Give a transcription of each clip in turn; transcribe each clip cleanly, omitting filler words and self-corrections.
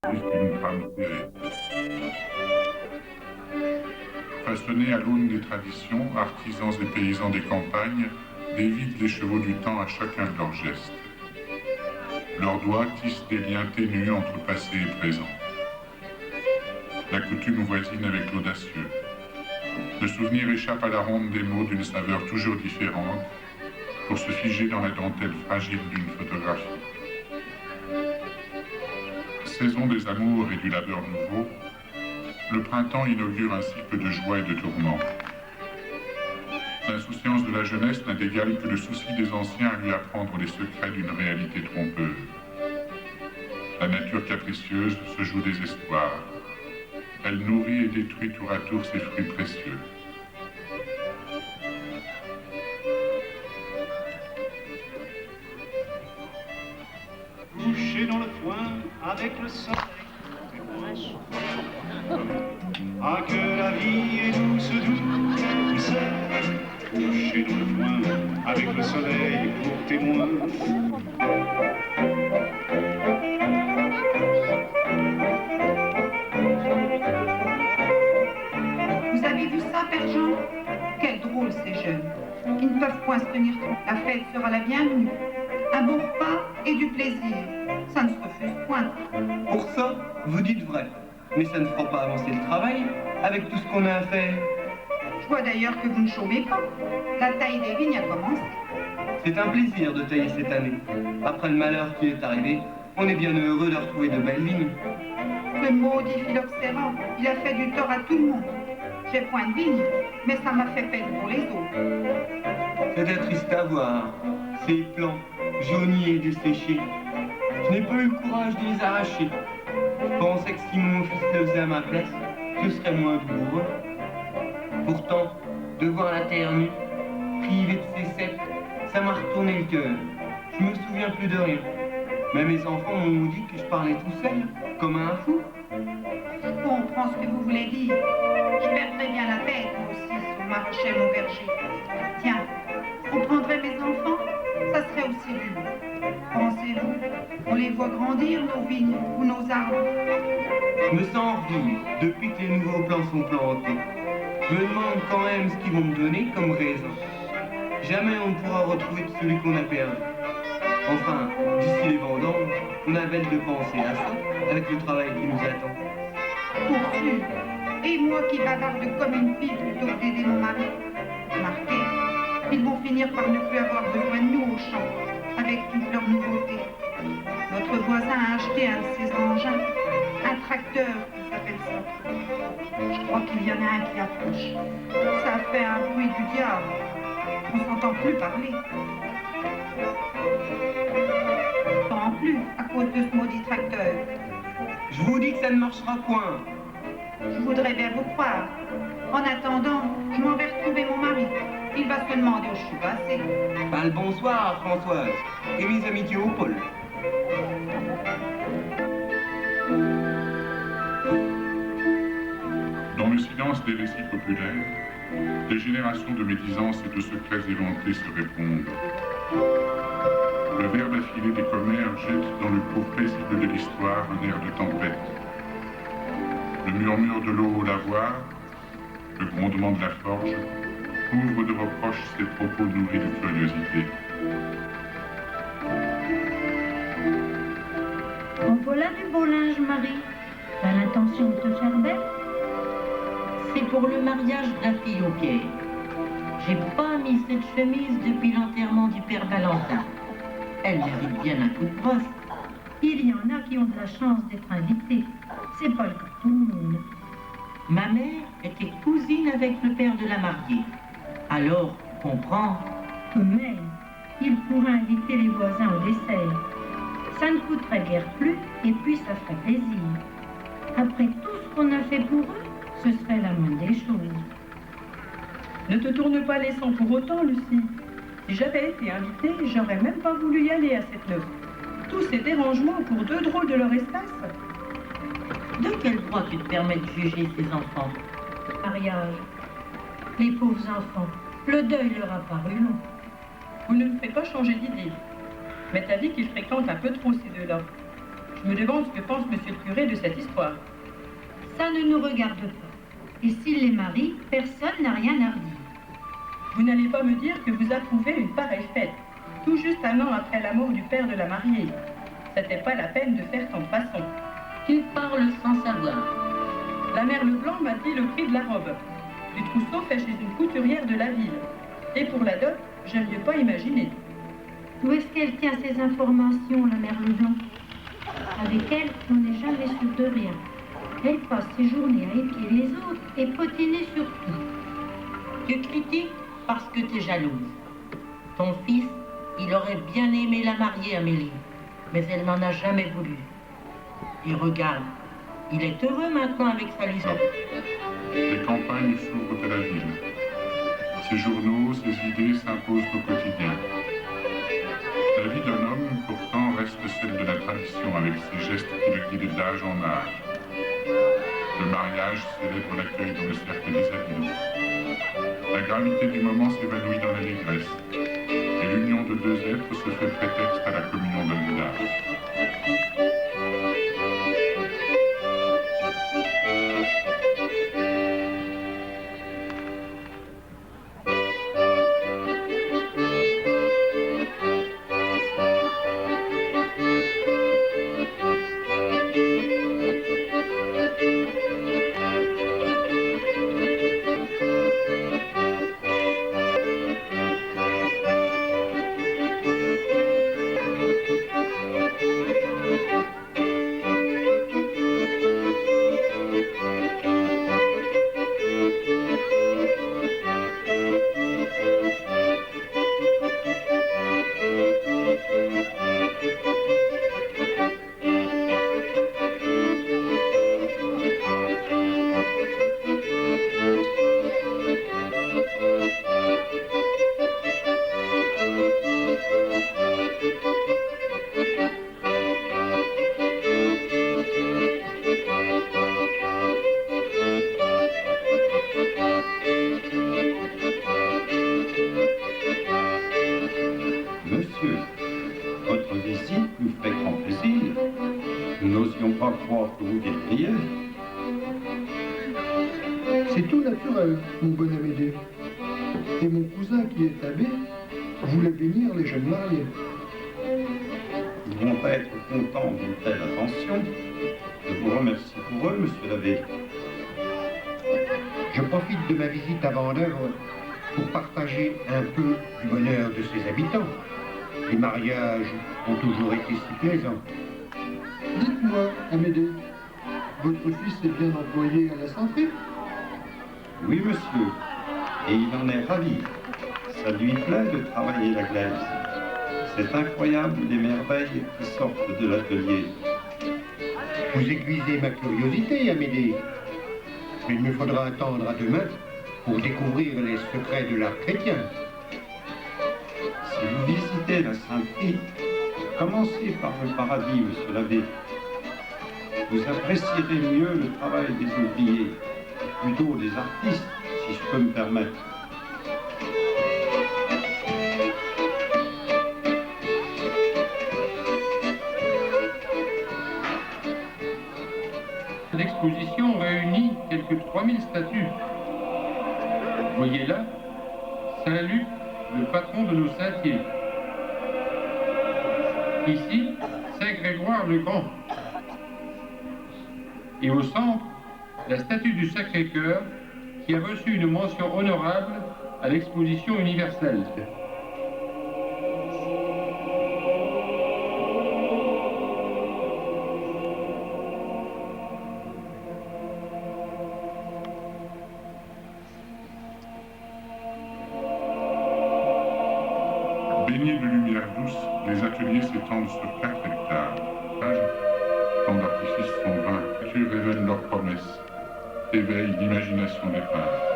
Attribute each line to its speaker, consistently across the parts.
Speaker 1: D'une trame serrée. Façonnés à l'aune des traditions, artisans et paysans des campagnes dévident les chevaux du temps à chacun de leurs gestes. Leurs doigts tissent des liens ténus entre passé et présent. La coutume voisine avec l'audacieux. Le souvenir échappe à la ronde des mots d'une saveur toujours différente pour se figer dans la dentelle fragile d'une photographie. Saison des amours et du labeur nouveau, le printemps inaugure un cycle de joie et de tourments. L'insouciance de la jeunesse n'a d'égal que le souci des anciens à lui apprendre les secrets d'une réalité trompeuse. La nature capricieuse se joue des espoirs. Elle nourrit et détruit tour à tour ses fruits précieux.
Speaker 2: Couché dans le foin avec le soleil. Ah, que la vie est douce, douce. Couché dans le foin avec le soleil pour témoin.
Speaker 3: Vous avez vu ça, Père Jean? Quel drôle ces jeunes. Ils ne peuvent point se tenir. La fête sera la bienvenue. Un bon repas et du plaisir. Ça ne se refuse point.
Speaker 4: Pour ça, vous dites vrai. Mais ça ne fera pas avancer le travail avec tout ce qu'on a à faire.
Speaker 3: Je vois d'ailleurs que vous ne chômez pas. La taille des vignes a commencé.
Speaker 4: C'est un plaisir de tailler cette année. Après le malheur qui est arrivé, on est bien heureux de retrouver de belles vignes.
Speaker 3: Le maudit phylloxéra, il a fait du tort à tout le monde. J'ai point de vigne, mais ça m'a fait peine pour les autres.
Speaker 4: C'était triste à voir. Ces plants, jaunis et desséchés. Je n'ai pas eu le courage de les arracher. Je pensais que si mon fils le faisait à ma place, ce serait moins douloureux. Pourtant, de voir la terre nue, privée de ses cèpes, ça m'a retourné le cœur. Je me souviens plus de rien. Mais mes enfants m'ont dit que je parlais tout seul, comme un fou.
Speaker 3: Je comprends ce que vous voulez dire. Je perdrais bien la tête, moi aussi, si on m'arrachait mon verger. Tiens, on prendrait mes enfants, ça serait aussi du bon. Pensez-vous, on les voit grandir, nos vignes ou nos arbres.
Speaker 4: Je me sens vivre depuis que les nouveaux plants sont plantés. Je me demande quand même ce qu'ils vont me donner comme raisin. Jamais on ne pourra retrouver celui qu'on a perdu. Enfin, d'ici les vendanges, on a belle de penser à ça, avec le travail qui nous attend.
Speaker 3: Pour sûr. Et moi qui bavarde comme une fille plutôt que d'aider mon mari. Remarquez, ils vont finir par ne plus avoir besoin de nous au champ, avec toutes leurs nouveautés. Notre voisin a acheté un de ses engins, un tracteur, qui s'appelle ça. Je crois qu'il y en a un qui approche. Ça fait un bruit du diable. On s'entend plus parler. Pas plus, à cause de ce maudit tracteur.
Speaker 4: Je vous dis que ça ne marchera point.
Speaker 3: Je voudrais bien vous croire. En attendant, je m'en vais retrouver mon mari. Il va se demander où je suis passée.
Speaker 4: Ben, le bonsoir, Françoise, et mes amitiés au pôle.
Speaker 1: Dans le silence des récits populaires, des générations de médisances et de secrets éventés se répondent. Le verbe affilé des commères jette dans le cours paisible de l'histoire un air de tempête. Le murmure de l'eau au lavoir, le grondement de la forge, couvre de reproches ces propos nourris de curiosité.
Speaker 5: En voilà du beau linge, Marie. T'as l'intention de te faire belle?
Speaker 6: C'est pour le mariage de la fille au Pierre. J'ai pas mis cette chemise depuis l'enterrement du père Valentin. Elle mérite bien un coup de brosse.
Speaker 5: Il y en a qui ont de la chance d'être invités. C'est pas le cas de tout le monde.
Speaker 6: Ma mère était cousine avec le père de la mariée. Alors, tu comprends?
Speaker 5: Tout de même, il pourra inviter les voisins au dessert. Ça ne coûterait guère plus et puis ça ferait plaisir. Après tout ce qu'on a fait pour eux, ce serait la moindre des choses.
Speaker 7: Ne te tourne pas les sangs pour autant, Lucie. Si j'avais été invitée, j'aurais même pas voulu y aller à cette noce. Tous ces dérangements pour deux drôles de leur espace.
Speaker 6: De quel droit tu te permets de juger ces enfants?
Speaker 5: Mariage. Les pauvres enfants, le deuil leur a paru long.
Speaker 7: Vous ne me faites pas changer d'idée. Mais t'as dit qu'ils fréquentent un peu trop ces deux-là. Je me demande ce que pense monsieur le curé de cette histoire.
Speaker 5: Ça ne nous regarde pas. Et s'il les marie, personne n'a rien à redire.
Speaker 7: Vous n'allez pas me dire que vous approuvez une pareille fête, tout juste un an après la mort du père de la mariée. C'était pas la peine de faire tant de façon.
Speaker 6: Tu parles sans savoir.
Speaker 7: La mère Leblanc m'a dit le prix de la robe. Du trousseau fait chez une couturière de la ville. Et pour la dot, j'aime mieux pas imaginer.
Speaker 5: Où est-ce qu'elle tient ces informations, la mère Leblanc? Avec elle, on n'est jamais sûr de rien. Elle passe ses journées à épier les autres et potiner sur tout.
Speaker 6: Tu critiques parce que tu es jalouse. Ton fils, il aurait bien aimé la marier, Amélie, mais elle n'en a jamais voulu. Et regarde, il est heureux maintenant avec sa Lucette.
Speaker 1: Les campagnes s'ouvrent à la ville. Ses journaux, ses idées s'imposent au quotidien. La vie d'un homme, pourtant, reste celle de la tradition, avec ses gestes qui le guident d'âge en âge. Le mariage célèbre l'accueil dans le cercle des amis. La gravité du moment s'évanouit dans l'allégresse, et l'union de deux êtres se fait prétexte à la communion d'un village.
Speaker 2: Monsieur, votre visite nous fait grand plaisir. Nous n'osions pas croire que vous viendriez.
Speaker 8: C'est tout naturel, mon bon Amédée. Et mon cousin qui est abbé voulait bénir les jeunes mariés.
Speaker 2: Ils vont être contents d'une telle attention. Je vous remercie pour eux, monsieur l'abbé.
Speaker 9: Je profite de ma visite à Vendeuvre pour partager un peu du bonheur de ses habitants. Les mariages ont toujours été si plaisants.
Speaker 8: Dites-moi, Amédée, votre fils est bien employé à la santé?
Speaker 2: Oui, monsieur, et il en est ravi. Ça lui plaît de travailler la glaise. C'est incroyable les merveilles qui sortent de l'atelier.
Speaker 9: Vous aiguisez ma curiosité, Amédée. Mais il me faudra attendre à demain pour découvrir les secrets de l'art chrétien.
Speaker 2: Si vous visitez la Sainteté, commencez par le paradis, monsieur l'abbé. Vous apprécierez mieux le travail des ouvriers, plutôt des artistes, si je peux me permettre.
Speaker 10: L'exposition réunit quelques 3000 statues. Voyez là, Saint-Luc, le patron de nos saintiers. Ici, Saint-Grégoire le Grand. Et au centre, la statue du Sacré-Cœur qui a reçu une mention honorable à l'exposition universelle.
Speaker 1: Baignés de lumière douce, les ateliers s'étendent sur 4 hectares. Tant d'artifices sont vains, la nature révèle leurs promesses, éveille l'imagination des peintres.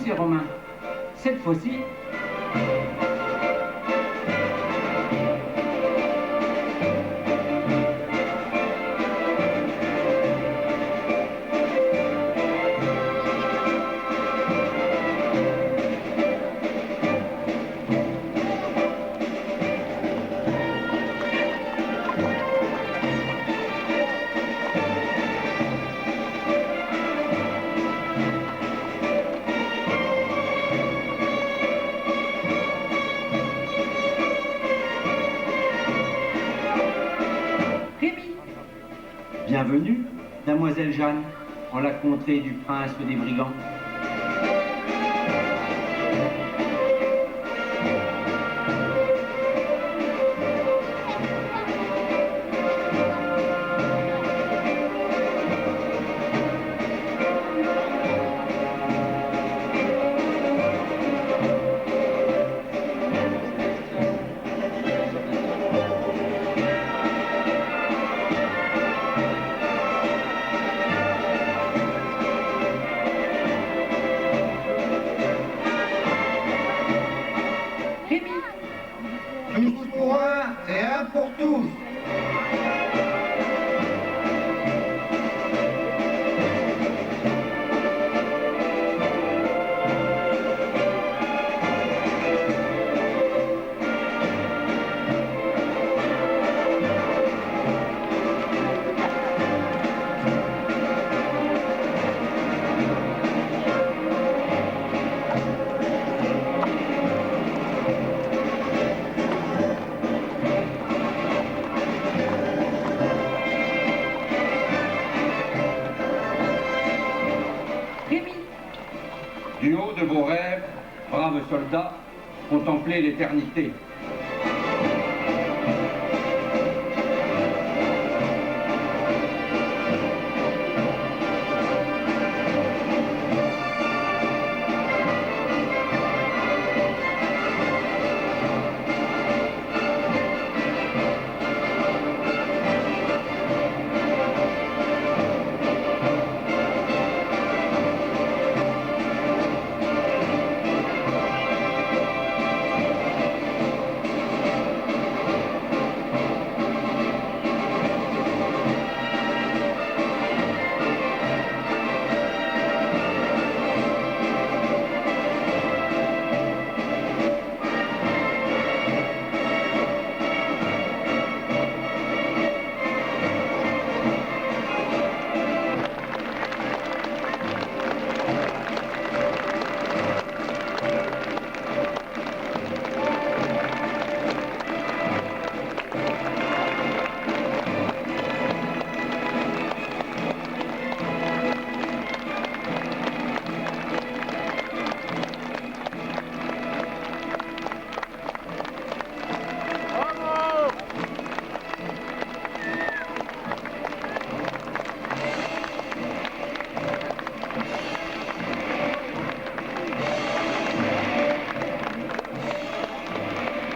Speaker 11: monsieur Romain. Cette fois-ci... Bienvenue, Mademoiselle Jeanne, en la contrée du prince des brigands.
Speaker 9: Tous pour un et un pour tous.
Speaker 11: Du haut de vos rêves, braves soldats, contemplez l'éternité.